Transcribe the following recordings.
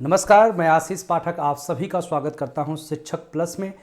नमस्कार, मैं आशीष पाठक आप सभी का स्वागत करता हूं शिक्षक प्लस में।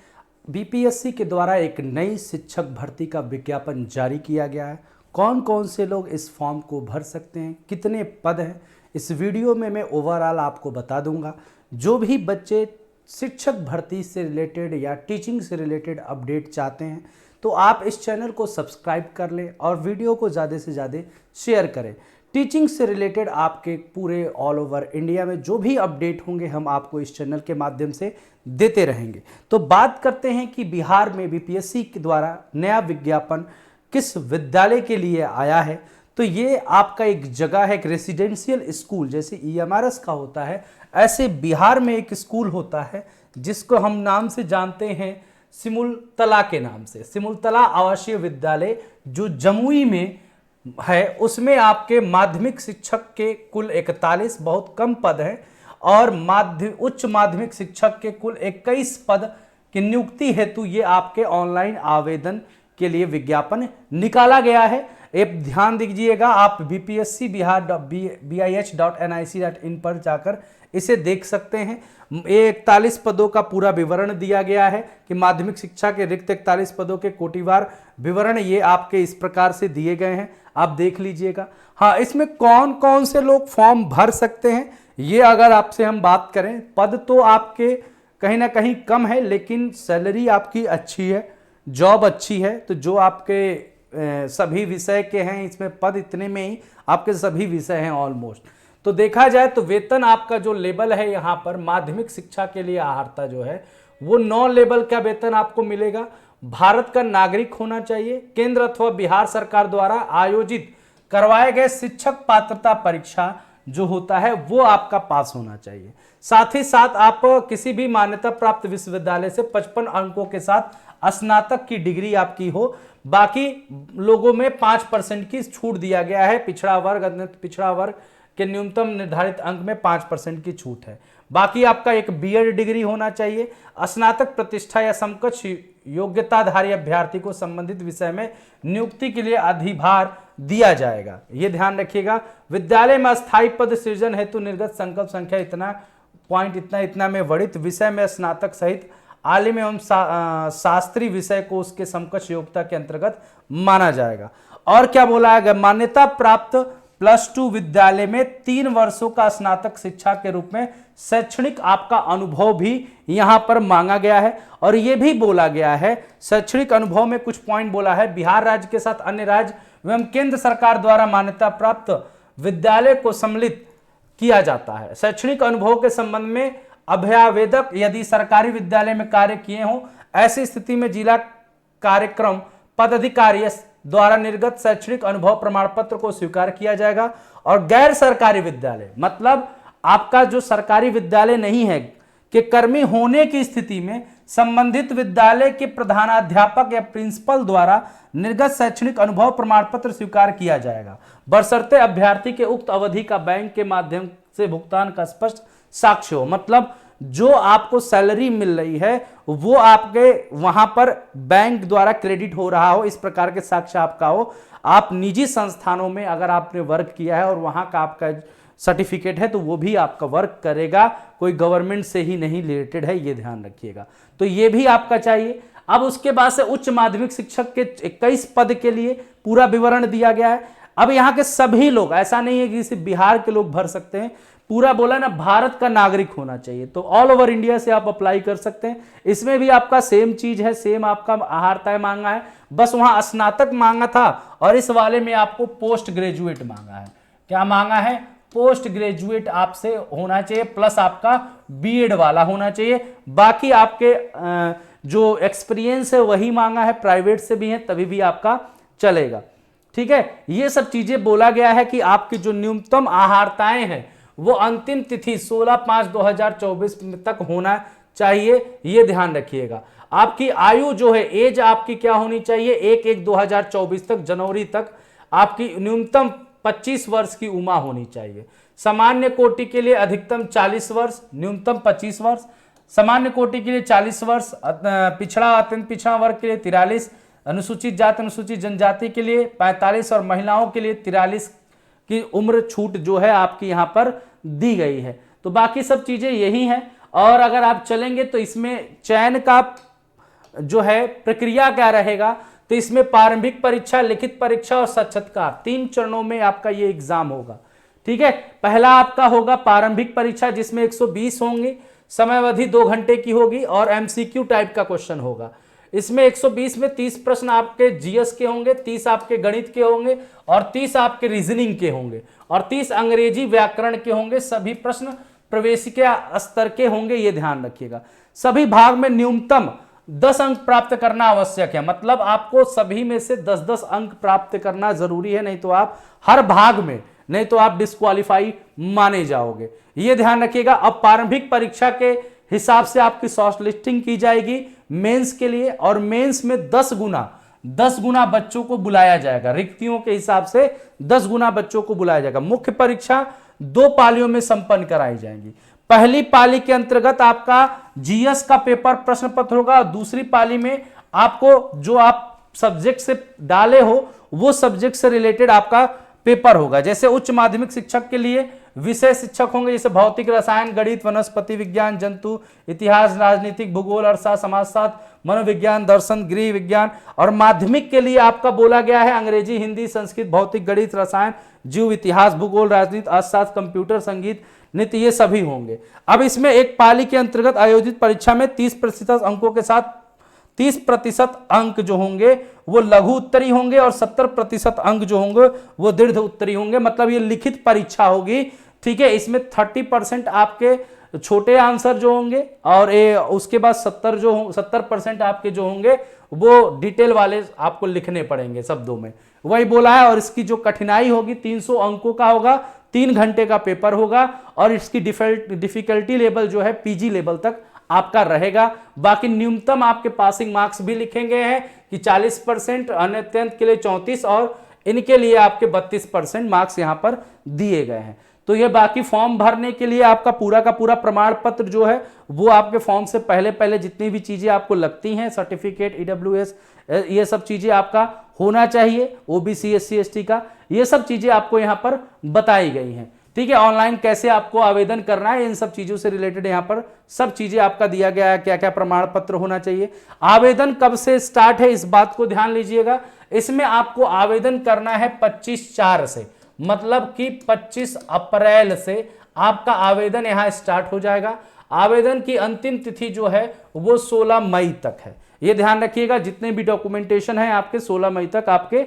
बीपीएससी के द्वारा एक नई शिक्षक भर्ती का विज्ञापन जारी किया गया है। कौन कौन से लोग इस फॉर्म को भर सकते हैं, कितने पद हैं, इस वीडियो में मैं ओवरऑल आपको बता दूंगा। जो भी बच्चे शिक्षक भर्ती से रिलेटेड या टीचिंग से रिलेटेड अपडेट चाहते हैं तो आप इस चैनल को सब्सक्राइब कर लें और वीडियो को ज़्यादा से ज़्यादा शेयर करें। टीचिंग से रिलेटेड आपके पूरे ऑल ओवर इंडिया में जो भी अपडेट होंगे हम आपको इस चैनल के माध्यम से देते रहेंगे। तो बात करते हैं कि बिहार में बीपीएससी के द्वारा नया विज्ञापन किस विद्यालय के लिए आया है। तो ये आपका एक जगह है, एक रेसिडेंशियल स्कूल, जैसे ईएमआरएस का होता है ऐसे बिहार में एक स्कूल होता है जिसको हम नाम से जानते हैं सिमुलतला के नाम से। सिमुलतला आवासीय विद्यालय जो जमुई में है, उसमें आपके माध्यमिक शिक्षक के कुल 41 बहुत कम पद हैं और उच्च माध्यमिक शिक्षक के कुल 21 पद की नियुक्ति हेतु ये आपके ऑनलाइन आवेदन के लिए विज्ञापन निकाला गया है। एक ध्यान दीजिएगा, आप bpsc-bih.nic.in पर जाकर इसे देख सकते हैं। 41 पदों का पूरा विवरण दिया गया है कि माध्यमिक शिक्षा के रिक्त 41 पदों के कोटिवार विवरण ये आपके इस प्रकार से दिए गए हैं, आप देख लीजिएगा। हाँ, इसमें कौन कौन से लोग फॉर्म भर सकते हैं, ये अगर आपसे हम बात करें, पद तो आपके कहीं ना कहीं कम है लेकिन सैलरी आपकी अच्छी है, जॉब अच्छी है। तो जो आपके सभी विषय के हैं, इसमें पद इतने में ही आपके सभी विषय हैं ऑलमोस्ट। तो देखा जाए तो वेतन आपका जो लेवल है यहाँ पर माध्यमिक शिक्षा के लिए आहर्ता जो है वो 9 लेवल का वेतन आपको मिलेगा। भारत का नागरिक होना चाहिए। केंद्र अथवा बिहार सरकार द्वारा आयोजित करवाए गए शिक्षक पात्रता परीक्षा जो होता है वो आपका पास होना चाहिए। साथ ही साथ आप किसी भी मान्यता प्राप्त विश्वविद्यालय से 55 अंकों के साथ स्नातक की डिग्री आपकी हो। बाकी लोगों में 5% की छूट दिया गया है। पिछड़ा वर्ग, अत्यंत पिछड़ा वर्ग के न्यूनतम निर्धारित अंक में 5% की छूट है। बाकी आपका एक बीएड डिग्री होना चाहिए। स्नातक प्रतिष्ठा या समकक्ष योग्यताधारी अभ्यर्थी को संबंधित विषय में नियुक्ति के लिए अधिभार दिया जाएगा, ये ध्यान रखिएगा। विद्यालय में अस्थायी पद सृजन हेतु निर्गत संकल्प संख्या इतना में वर्णित विषय में स्नातक सहित आलिम एवं शास्त्री विषय को उसके समकक्ष योग्यता के अंतर्गत माना जाएगा। और क्या बोला गया, मान्यता प्राप्त +2 विद्यालय में 3 वर्षों का स्नातक शिक्षा के रूप में शैक्षणिक आपका अनुभव भी यहां पर मांगा गया है। और यह भी बोला गया है, शैक्षणिक अनुभव में कुछ पॉइंट बोला है, बिहार राज्य के साथ अन्य राज्य एवं केंद्र सरकार द्वारा मान्यता प्राप्त विद्यालय को सम्मिलित किया जाता है। शैक्षणिक अनुभव के संबंध में अभ्यावेदक यदि सरकारी विद्यालय में कार्य किए हों, ऐसी स्थिति में जिला कार्यक्रम पदाधिकारी द्वारा निर्गत शैक्षणिक अनुभव प्रमाण पत्र को स्वीकार किया जाएगा। और गैर सरकारी विद्यालय मतलब आपका जो सरकारी विद्यालय नहीं है के कर्मी होने की स्थिति में संबंधित विद्यालय के प्रधानाध्यापक या प्रिंसिपल द्वारा निर्गत शैक्षणिक अनुभव प्रमाण पत्र स्वीकार किया जाएगा, बशर्ते अभ्यर्थी के उक्त अवधि का बैंक के माध्यम से भुगतान का स्पष्ट साक्ष्य हो। मतलब जो आपको सैलरी मिल रही है वो आपके वहां पर बैंक द्वारा क्रेडिट हो रहा हो, इस प्रकार के साक्ष्य आपका हो। आप निजी संस्थानों में अगर आपने वर्क किया है और वहां का आपका सर्टिफिकेट है तो वो भी आपका वर्क करेगा, कोई गवर्नमेंट से ही नहीं रिलेटेड है, ये ध्यान रखिएगा। तो ये भी आपका चाहिए। अब उसके बाद से उच्च माध्यमिक शिक्षक के 21 पद के लिए पूरा विवरण दिया गया है। अब यहाँ के सभी लोग, ऐसा नहीं है कि सिर्फ बिहार के लोग भर सकते हैं, पूरा बोला ना, भारत का नागरिक होना चाहिए। तो ऑल ओवर इंडिया से आप अप्लाई कर सकते हैं। इसमें भी आपका सेम चीज है, सेम आपका आहर्ता मांगा है, बस वहां स्नातक मांगा था और इस वाले में आपको पोस्ट ग्रेजुएट मांगा है। क्या मांगा है? पोस्ट ग्रेजुएट आपसे होना चाहिए, प्लस आपका बीएड वाला होना चाहिए। बाकी आपके जो एक्सपीरियंस है वही मांगा है, प्राइवेट से भी है तभी भी आपका चलेगा। ठीक है, ये सब चीजें बोला गया है कि आपकी जो न्यूनतम आहर्ताएं हैं वो अंतिम तिथि 16/5/2024 तक होना चाहिए, ये ध्यान रखिएगा। आपकी आयु जो है, एज आपकी क्या होनी चाहिए, 1/1/2024 तक, जनवरी तक आपकी न्यूनतम 25 वर्ष की उम्र होनी चाहिए। सामान्य कोटि के लिए अधिकतम 40 वर्ष, न्यूनतम 25 वर्ष। सामान्य कोटि के लिए 40 वर्ष, पिछड़ा अत्यंत पिछड़ा वर्ग के लिए 43, अनुसूचित जाति अनुसूचित जनजाति के लिए 45 और महिलाओं के लिए 43 की उम्र छूट जो है आपकी यहाँ पर दी गई है। तो बाकी सब चीजें यही हैं। और अगर आप चलेंगे तो इसमें चयन का जो है प्रक्रिया क्या रहेगा, तो इसमें प्रारंभिक परीक्षा, लिखित परीक्षा और साक्षात्कार, 3 चरणों में आपका ये एग्जाम होगा। ठीक है, पहला आपका होगा प्रारंभिक परीक्षा जिसमें 120 होंगे, समय अवधि 2 घंटे की होगी और एमसीक्यू टाइप का क्वेश्चन होगा। इसमें 120 में 30 प्रश्न आपके जीएस के होंगे, 30 आपके गणित के होंगे और 30 आपके रीजनिंग के होंगे और 30 अंग्रेजी व्याकरण के होंगे। सभी प्रश्न प्रवेशिका स्तर के होंगे, ये ध्यान रखिएगा। सभी भाग में न्यूनतम 10 अंक प्राप्त करना आवश्यक है, मतलब आपको सभी में से 10-10 अंक प्राप्त करना जरूरी है, नहीं तो आप हर भाग में, नहीं तो आप डिस्क्वालीफाई माने जाओगे, ये ध्यान रखिएगा। अब प्रारंभिक परीक्षा के हिसाब से आपकी शॉर्ट लिस्टिंग की जाएगी मेंस के लिए और मेंस में 10 गुना बच्चों को बुलाया जाएगा, रिक्तियों के हिसाब से 10 गुना बच्चों को बुलाया जाएगा। मुख्य परीक्षा 2 पालियों में संपन्न कराई जाएंगी। पहली पाली के अंतर्गत आपका जीएस का पेपर प्रश्न पत्र होगा और दूसरी पाली में आपको जो आप सब्जेक्ट से डाले हो वो सब्जेक्ट से रिलेटेड आपका पेपर होगा। जैसे उच्च माध्यमिक शिक्षक के लिए विषय शिक्षक होंगे, जैसे भौतिक, रसायन, गणित, वनस्पति विज्ञान, जंतु, इतिहास, राजनीतिक, भूगोल, अर्थशास्त्र, समाजशास्त्र, मनोविज्ञान, दर्शन, गृह विज्ञान। और माध्यमिक के लिए आपका बोला गया है अंग्रेजी, हिंदी, संस्कृत, भौतिक, गणित, रसायन, जीव, इतिहास, भूगोल, राजनीति, अर्थशास्त्र, कंप्यूटर, संगीत, नृत्य, ये सभी होंगे। अब इसमें एक पाली के अंतर्गत आयोजित परीक्षा में 30% अंकों के साथ 30% अंक जो होंगे वो लघु उत्तरी होंगे और 70% अंक जो होंगे वो दीर्घ उत्तरी होंगे, मतलब ये लिखित परीक्षा होगी। ठीक है, इसमें 30% आपके छोटे आंसर जो होंगे और उसके बाद 70% आपके जो होंगे वो डिटेल वाले आपको लिखने पड़ेंगे शब्दों में, वही बोला है। और इसकी जो कठिनाई होगी 300 अंकों का होगा, 3 घंटे का पेपर होगा और इसकी डिफिकल्टी लेवल जो है पीजी लेवल तक आपका रहेगा। बाकी न्यूनतम आपके पासिंग मार्क्स भी लिखेंगे हैं कि 40%, अन्य अत्यंत के लिए 34 और इनके लिए आपके 32% मार्क्स यहां पर दिए गए हैं। तो ये बाकी फॉर्म भरने के लिए आपका पूरा का पूरा प्रमाण पत्र जो है वो आपके फॉर्म से पहले जितनी भी चीजें आपको लगती हैं, सर्टिफिकेट, ईडब्ल्यूएस, ये सब चीजें आपका होना चाहिए, ओबीसी, एससी, एसटी का, ये सब चीजें आपको यहां पर बताई गई हैं। ठीक है, ऑनलाइन कैसे आपको आवेदन करना है, इन सब चीजों से रिलेटेड यहाँ पर सब चीजें आपका दिया गया है, क्या क्या प्रमाण पत्र होना चाहिए। आवेदन कब से स्टार्ट है इस बात को ध्यान लीजिएगा। इसमें आपको आवेदन करना है 25/4 से, मतलब कि 25 अप्रैल से आपका आवेदन यहाँ स्टार्ट हो जाएगा। आवेदन की अंतिम तिथि जो है वो 16 मई तक है, ये ध्यान रखिएगा। जितने भी डॉक्यूमेंटेशन है आपके 16 मई तक आपके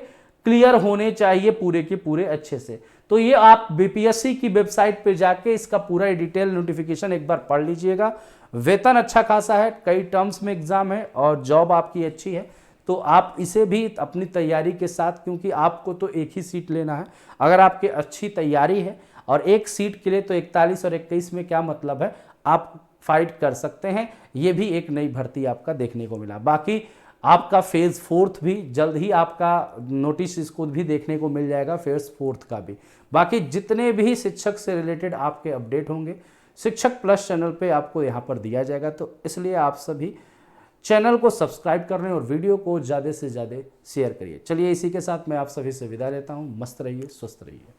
क्लियर होने चाहिए पूरे के पूरे अच्छे से। तो ये आप बीपीएससी की वेबसाइट पे जाके इसका पूरा डिटेल नोटिफिकेशन एक बार पढ़ लीजिएगा। वेतन अच्छा खासा है, कई टर्म्स में एग्जाम है और जॉब आपकी अच्छी है, तो आप इसे भी अपनी तैयारी के साथ, क्योंकि आपको तो एक ही सीट लेना है, अगर आपकी अच्छी तैयारी है और एक सीट के लिए तो 41 और 21 में क्या मतलब है, आप फाइट कर सकते हैं। ये भी एक नई भर्ती आपका देखने को मिला। बाकी आपका फेज 4 भी जल्द ही आपका नोटिस इसको भी देखने को मिल जाएगा, फेज 4 का भी। बाकी जितने भी शिक्षक से रिलेटेड आपके अपडेट होंगे शिक्षक प्लस चैनल पे आपको यहाँ पर दिया जाएगा, तो इसलिए आप सभी चैनल को सब्सक्राइब कर लें और वीडियो को ज़्यादा से ज़्यादा शेयर करिए। चलिए इसी के साथ मैं आप सभी से विदा लेता हूँ। मस्त रहिए, स्वस्थ रहिए।